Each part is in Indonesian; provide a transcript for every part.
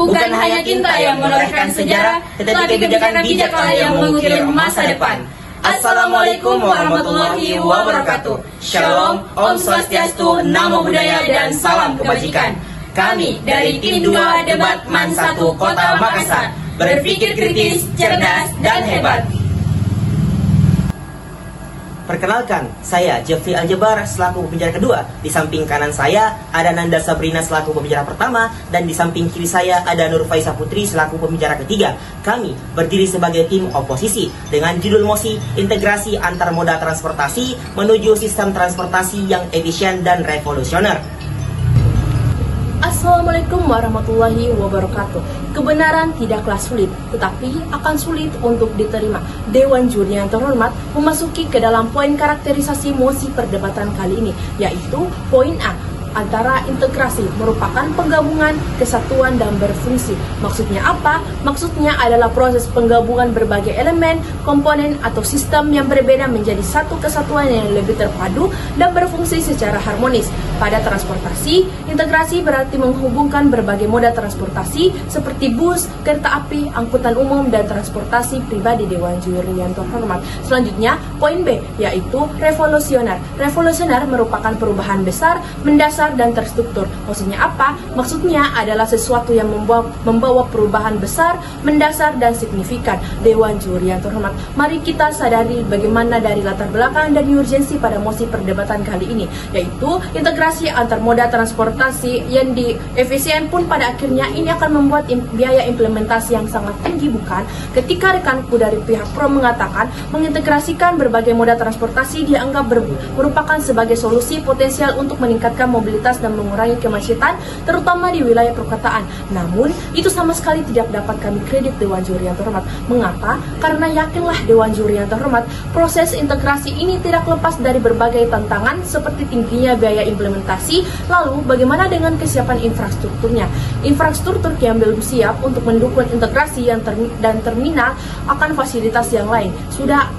Bukan hanya tinta yang menorehkan sejarah, tetapi kebijakan bijaklah yang mengukir masa depan. Assalamualaikum warahmatullahi wabarakatuh. Shalom, Om Swastiastu, Namo Buddhaya, dan salam kebajikan. Kami dari tim 2 Debat MAN 1 Kota Makassar berpikir kritis, cerdas, dan hebat. Perkenalkan, saya Jeffrey Aljabar selaku pembicara kedua. Di samping kanan saya ada Nanda Sabrina selaku pembicara pertama, dan di samping kiri saya ada Nur Faisa Putri selaku pembicara ketiga. Kami berdiri sebagai tim oposisi dengan judul mosi integrasi antar moda transportasi menuju sistem transportasi yang efisien dan revolusioner. Assalamualaikum warahmatullahi wabarakatuh. Kebenaran tidaklah sulit, tetapi akan sulit untuk diterima. Dewan Juri yang terhormat memasuki ke dalam poin karakterisasi mosi perdebatan kali ini, yaitu poin A. Antara integrasi merupakan penggabungan, kesatuan, dan berfungsi. Maksudnya apa? Maksudnya adalah proses penggabungan berbagai elemen, komponen, atau sistem yang berbeda menjadi satu kesatuan yang lebih terpadu dan berfungsi secara harmonis. Pada transportasi, integrasi berarti menghubungkan berbagai moda transportasi seperti bus, kereta api, angkutan umum, dan transportasi pribadi. Dewan Juri yang terhormat. Selanjutnya, poin B, yaitu revolusioner. Revolusioner merupakan perubahan besar, mendasar, dan terstruktur. Maksudnya apa? Maksudnya adalah sesuatu yang membawa perubahan besar, mendasar, dan signifikan. Dewan Juri yang terhormat, mari kita sadari bagaimana dari latar belakang dan urgensi pada mosi perdebatan kali ini, yaitu integrasi antar moda transportasi yang efisien pun pada akhirnya ini akan membuat biaya implementasi yang sangat tinggi, bukan? Ketika rekanku dari pihak pro mengatakan mengintegrasikan berbagai moda transportasi dianggap merupakan sebagai solusi potensial untuk meningkatkan mobilitas dan mengurangi kemacetan, terutama di wilayah perkotaan. Namun, itu sama sekali tidak dapat kami kredit Dewan Juri yang terhormat. Mengapa? Karena yakinlah Dewan Juri yang terhormat, proses integrasi ini tidak lepas dari berbagai tantangan seperti tingginya biaya implementasi. Lalu, bagaimana dengan kesiapan infrastrukturnya? Infrastruktur yang belum siap untuk mendukung integrasi dan terminal akan fasilitas yang lain sudah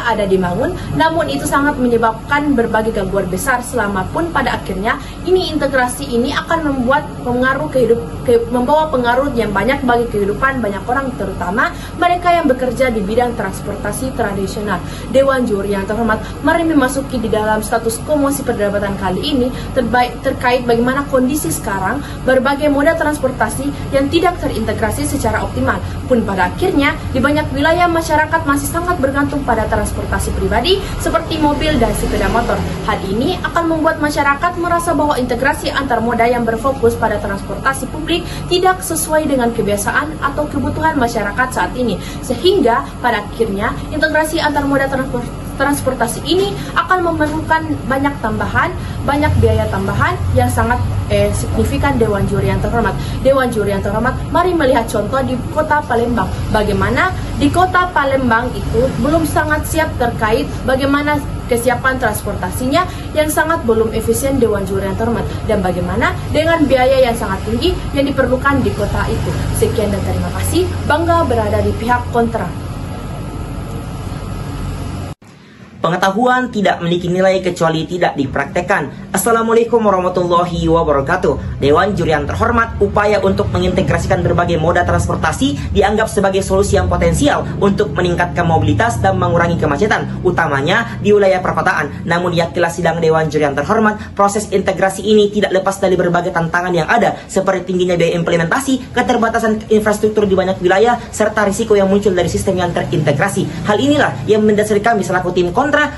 ada dibangun, namun itu sangat menyebabkan berbagai gangguan besar selama pun pada akhirnya integrasi ini akan membawa pengaruh yang banyak bagi kehidupan banyak orang, terutama mereka yang bekerja di bidang transportasi tradisional. Dewan Juri yang terhormat, mari memasuki di dalam status komosi perdebatan kali ini terkait bagaimana kondisi sekarang berbagai moda transportasi yang tidak terintegrasi secara optimal. Pun pada akhirnya di banyak wilayah masyarakat masih sangat bergantung pada transportasi pribadi seperti mobil dan sepeda motor. Hal ini akan membuat masyarakat merasa bahwa integrasi antar moda yang berfokus pada transportasi publik tidak sesuai dengan kebiasaan atau kebutuhan masyarakat saat ini, sehingga pada akhirnya integrasi antar moda transportasi ini akan memerlukan banyak biaya tambahan yang sangat signifikan. Dewan Juri yang terhormat, Dewan Juri yang terhormat, mari melihat contoh di kota Palembang. Bagaimana di kota Palembang itu belum sangat siap terkait bagaimana kesiapan transportasinya yang sangat belum efisien. Dewan Juri yang terhormat, dan bagaimana dengan biaya yang sangat tinggi yang diperlukan di kota itu. Sekian dan terima kasih. Bangga berada di pihak kontra. Pengetahuan tidak memiliki nilai kecuali tidak dipraktekkan. Assalamualaikum warahmatullahi wabarakatuh. Dewan Juri yang terhormat, upaya untuk mengintegrasikan berbagai moda transportasi dianggap sebagai solusi yang potensial untuk meningkatkan mobilitas dan mengurangi kemacetan, utamanya di wilayah perkotaan. Namun yakinlah sidang Dewan Juri yang terhormat, proses integrasi ini tidak lepas dari berbagai tantangan yang ada, seperti tingginya biaya implementasi, keterbatasan infrastruktur di banyak wilayah, serta risiko yang muncul dari sistem yang terintegrasi. Hal inilah yang mendasari kami selaku tim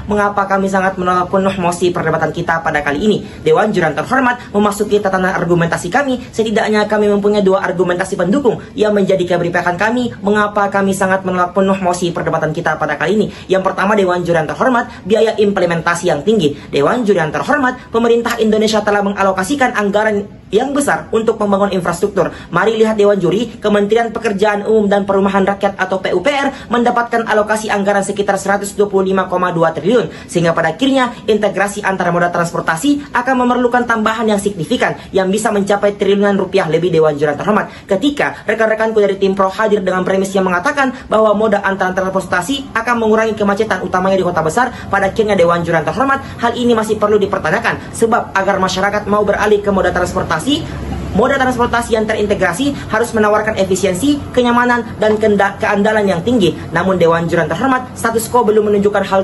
mengapa kami sangat menolak penuh mosi perdebatan kita pada kali ini. Dewan Juri yang terhormat, memasuki tatanan argumentasi kami, setidaknya kami mempunyai 2 argumentasi pendukung yang menjadi keberpihakan kami mengapa kami sangat menolak penuh mosi perdebatan kita pada kali ini. Yang pertama, Dewan Juri yang terhormat, biaya implementasi yang tinggi. Dewan Juri yang terhormat, pemerintah Indonesia telah mengalokasikan anggaran yang besar untuk membangun infrastruktur. Mari lihat Dewan Juri, Kementerian Pekerjaan Umum dan Perumahan Rakyat atau PUPR mendapatkan alokasi anggaran sekitar 125,2 triliun, sehingga pada akhirnya integrasi antara moda transportasi akan memerlukan tambahan yang signifikan yang bisa mencapai triliunan rupiah lebih. Dewan Juri yang terhormat, ketika rekan-rekanku dari tim pro hadir dengan premis yang mengatakan bahwa moda antar transportasi akan mengurangi kemacetan utamanya di kota besar, pada akhirnya Dewan Juri yang terhormat, hal ini masih perlu dipertanyakan, sebab agar masyarakat mau beralih ke moda transportasi Moda transportasi yang terintegrasi harus menawarkan efisiensi, kenyamanan, dan keandalan yang tinggi. Namun Dewan Juri yang terhormat, status quo belum menunjukkan hal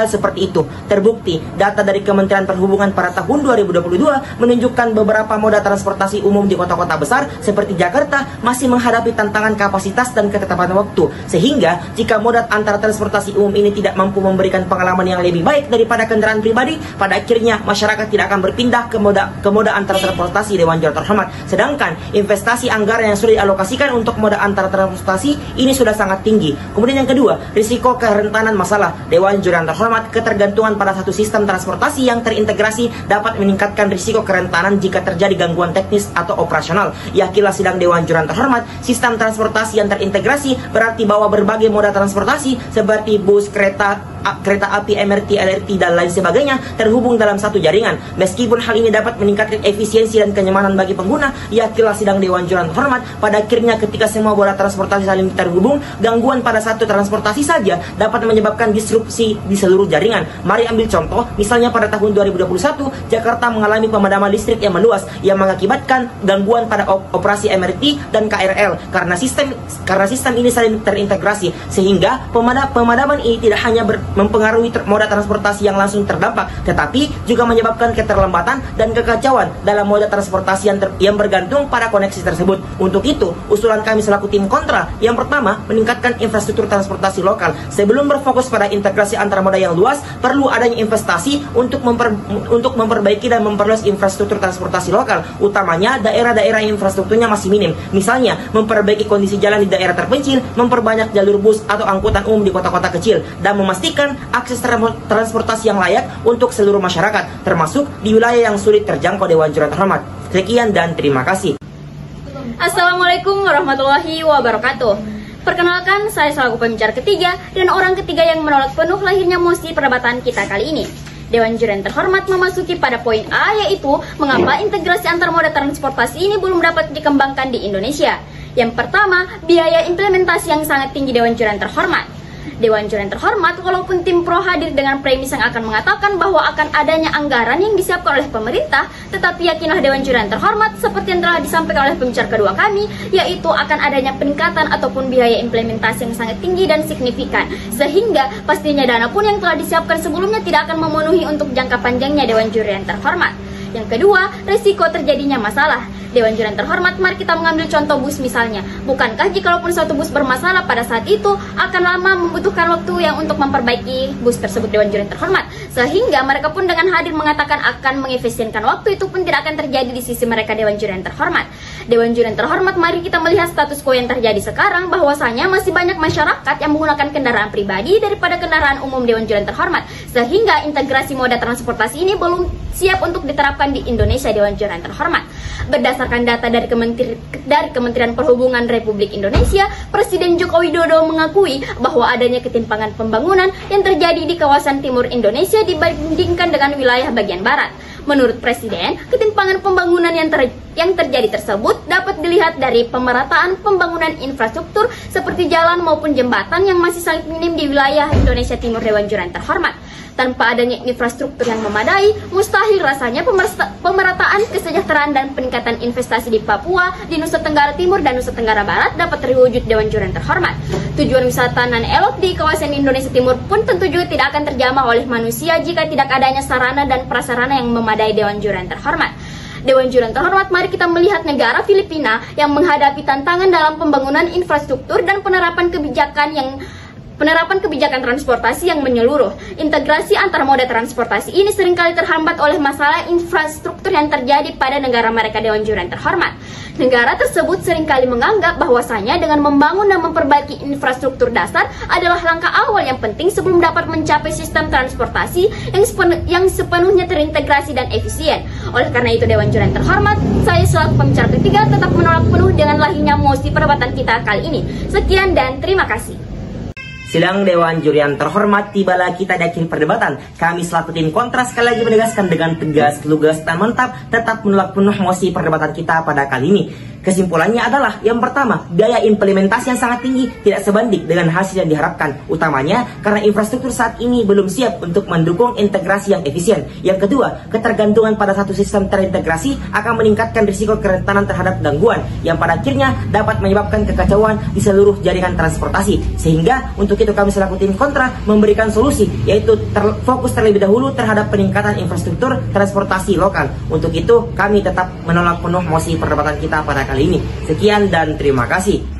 seperti itu. Terbukti, data dari Kementerian Perhubungan pada tahun 2022 menunjukkan beberapa moda transportasi umum di kota-kota besar seperti Jakarta masih menghadapi tantangan kapasitas dan ketetapan waktu. Sehingga, jika moda antara transportasi umum ini tidak mampu memberikan pengalaman yang lebih baik daripada kendaraan pribadi, pada akhirnya masyarakat tidak akan berpindah ke moda antara transportasi Dewan Juri terhormat. Sedangkan investasi anggaran yang sudah dialokasikan untuk moda antara transportasi ini sudah sangat tinggi. Kemudian yang kedua, risiko kerentanan masalah. Dewan Juri yang terhormat, ketergantungan pada satu sistem transportasi yang terintegrasi dapat meningkatkan risiko kerentanan jika terjadi gangguan teknis atau operasional. Yakinlah sidang Dewan Juri yang terhormat, sistem transportasi yang terintegrasi berarti bahwa berbagai moda transportasi seperti bus, kereta api, MRT, LRT, dan lain sebagainya terhubung dalam satu jaringan. Meskipun hal ini dapat meningkatkan efisiensi dan kenyamanan bagi pengguna, yakinlah sidang Dewan Juri yang terhormat, pada akhirnya ketika semua moda transportasi saling terhubung, gangguan pada satu transportasi saja dapat menyebabkan disrupsi di seluruh jaringan. Mari ambil contoh, misalnya pada tahun 2021, Jakarta mengalami pemadaman listrik yang meluas yang mengakibatkan gangguan pada operasi MRT dan KRL karena sistem ini saling terintegrasi, sehingga pemadaman ini tidak hanya mempengaruhi moda transportasi yang langsung terdampak, tetapi juga menyebabkan keterlambatan dan kekacauan dalam moda transportasi yang bergantung pada koneksi tersebut. Untuk itu, usulan kami selaku tim kontra, yang pertama, meningkatkan infrastruktur transportasi lokal. Sebelum berfokus pada integrasi antar moda yang luas, perlu adanya investasi untuk memperbaiki dan memperluas infrastruktur transportasi lokal, utamanya daerah-daerah yang infrastrukturnya masih minim. Misalnya, memperbaiki kondisi jalan di daerah terpencil, memperbanyak jalur bus atau angkutan umum di kota-kota kecil, dan memastikan akses transportasi yang layak untuk seluruh masyarakat, termasuk di wilayah yang sulit terjangkau Dewan Juri yang terhormat. Sekian dan terima kasih. Assalamualaikum warahmatullahi wabarakatuh. Perkenalkan, saya selaku pembicara ketiga dan orang ketiga yang menolak penuh lahirnya mosi perdebatan kita kali ini. Dewan Juri yang terhormat memasuki pada poin A, yaitu mengapa integrasi antar moda transportasi ini belum dapat dikembangkan di Indonesia. Yang pertama, biaya implementasi yang sangat tinggi Dewan Juri yang terhormat. Dewan Juri yang terhormat, walaupun tim pro hadir dengan premis yang akan mengatakan bahwa akan adanya anggaran yang disiapkan oleh pemerintah, tetapi yakinlah Dewan Juri yang terhormat, seperti yang telah disampaikan oleh pembicara kedua kami, yaitu akan adanya peningkatan ataupun biaya implementasi yang sangat tinggi dan signifikan, sehingga pastinya dana pun yang telah disiapkan sebelumnya tidak akan memenuhi untuk jangka panjangnya Dewan Juri yang terhormat. Yang kedua, risiko terjadinya masalah. Dewan Juri yang terhormat, mari kita mengambil contoh bus misalnya. Bukankah jikalau suatu bus bermasalah pada saat itu akan lama membutuhkan waktu yang untuk memperbaiki bus tersebut Dewan Juri yang terhormat, sehingga mereka pun dengan hadir mengatakan akan mengefisienkan waktu, itu pun tidak akan terjadi di sisi mereka Dewan Juri yang terhormat. Dewan Juri yang terhormat, mari kita melihat status quo yang terjadi sekarang, bahwasanya masih banyak masyarakat yang menggunakan kendaraan pribadi daripada kendaraan umum Dewan Juri yang terhormat, sehingga integrasi moda transportasi ini belum siap untuk diterapkan di Indonesia Dewan Juri yang terhormat. Berdasarkan data dari Kementerian Perhubungan Republik Indonesia, Presiden Joko Widodo mengakui bahwa adanya ketimpangan pembangunan yang terjadi di kawasan timur Indonesia dibandingkan dengan wilayah bagian barat. Menurut Presiden, ketimpangan pembangunan yang terjadi tersebut dapat dilihat dari pemerataan pembangunan infrastruktur seperti jalan maupun jembatan yang masih sangat minim di wilayah Indonesia Timur Dewan Juri yang terhormat. Tanpa adanya infrastruktur yang memadai, mustahil rasanya pemerataan kesejahteraan dan peningkatan investasi di Papua, di Nusa Tenggara Timur dan Nusa Tenggara Barat dapat terwujud Dewan Juri yang terhormat. Tujuan wisata nan elok di kawasan Indonesia Timur pun tentu juga tidak akan terjamah oleh manusia jika tidak adanya sarana dan prasarana yang memadai Dewan Juri yang terhormat. Dewan Juri yang terhormat, mari kita melihat negara Filipina yang menghadapi tantangan dalam pembangunan infrastruktur dan penerapan kebijakan transportasi yang menyeluruh. Integrasi antar moda transportasi ini seringkali terhambat oleh masalah infrastruktur yang terjadi pada negara mereka Dewan Juri yang terhormat. Negara tersebut seringkali menganggap bahwasanya dengan membangun dan memperbaiki infrastruktur dasar adalah langkah awal yang penting sebelum dapat mencapai sistem transportasi yang sepenuhnya terintegrasi dan efisien. Oleh karena itu Dewan Juri yang terhormat, saya selaku pembicara ketiga tetap menolak penuh dengan lahirnya mosi perdebatan kita kali ini. Sekian dan terima kasih. Sidang Dewan Juri yang terhormat, tibalah kita di akhir perdebatan. Kami selaku tim kontra sekali lagi menegaskan dengan tegas, lugas, dan mantap tetap menolak penuh mosi perdebatan kita pada kali ini. Kesimpulannya adalah, yang pertama, biaya implementasi yang sangat tinggi tidak sebanding dengan hasil yang diharapkan, utamanya karena infrastruktur saat ini belum siap untuk mendukung integrasi yang efisien. Yang kedua, ketergantungan pada satu sistem terintegrasi akan meningkatkan risiko kerentanan terhadap gangguan yang pada akhirnya dapat menyebabkan kekacauan di seluruh jaringan transportasi. Sehingga untuk itu kami selaku tim kontra memberikan solusi, yaitu fokus terlebih dahulu terhadap peningkatan infrastruktur transportasi lokal. Untuk itu kami tetap menolak penuh mosi perdebatan kita pada kali ini. Sekian dan terima kasih.